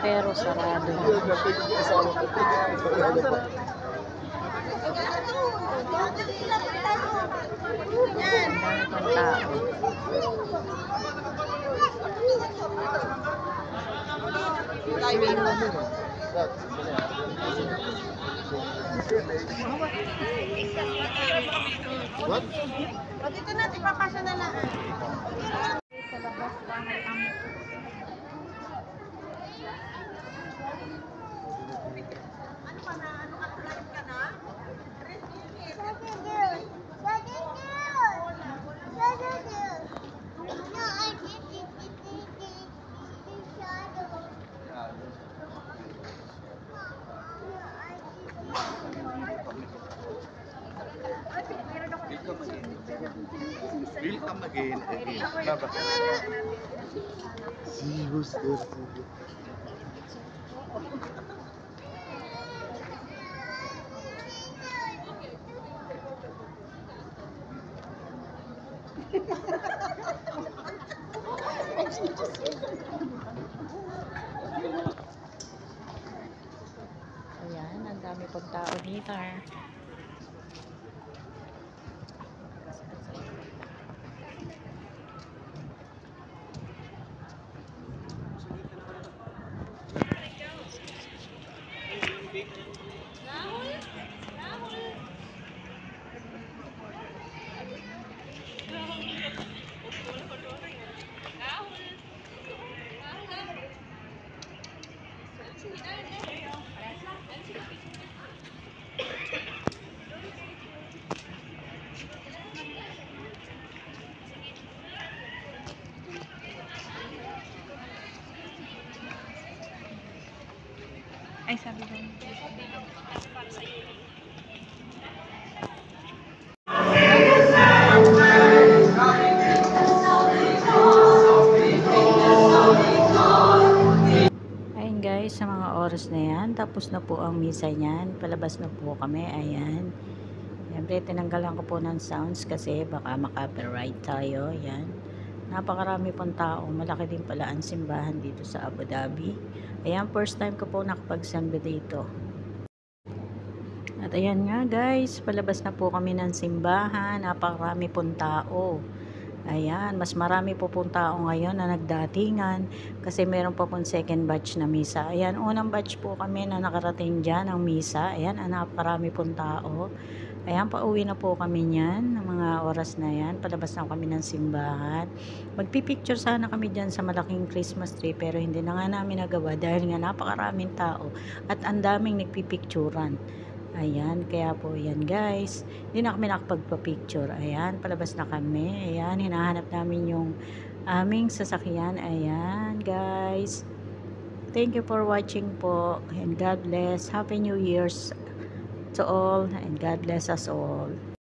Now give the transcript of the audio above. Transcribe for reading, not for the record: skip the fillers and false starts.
Pero sarado. What? O dito natin papasya na lang. Sa labas bahay ang Ano pa na? Ano ka ka na? Welcome again. See who's there. Ayan, ang dami pang tao dito. ay sabi ko. Ayun guys, sa mga oras na yan, tapos na po ang misa niyan. Palabas na po kami, ayan. Siyempre, tinanggalan ko po ng sounds kasi baka maka-copyright tayo, ayan. Napakarami pong tao, malaki din pala ang simbahan dito sa Abu Dhabi. Ayan, first time ko po nakapag-samba dito. At ayan nga guys, palabas na po kami ng simbahan, napakarami pong tao. Ayan, mas marami po pong tao ngayon na nagdatingan kasi meron pa pong second batch na misa. Ayan, unang batch po kami na nakarating dyan ang misa. Ayan, napakarami pong tao. Ayan, pauwi na po kami niyan ng mga oras na yan. Palabas na kami ng simbahan. Magpipicture sana kami dyan sa malaking Christmas tree pero hindi na nga namin nagawa dahil nga napakaraming tao at ang daming nagpipicturan. Ayan, kaya po yan guys. Hindi na kami nakapagpa-picture. Ayan, palabas na kami. Ayan, hinahanap namin yung aming sasakyan. Ayan guys. Thank you for watching po. And God bless. Happy New Year's to all. And God bless us all.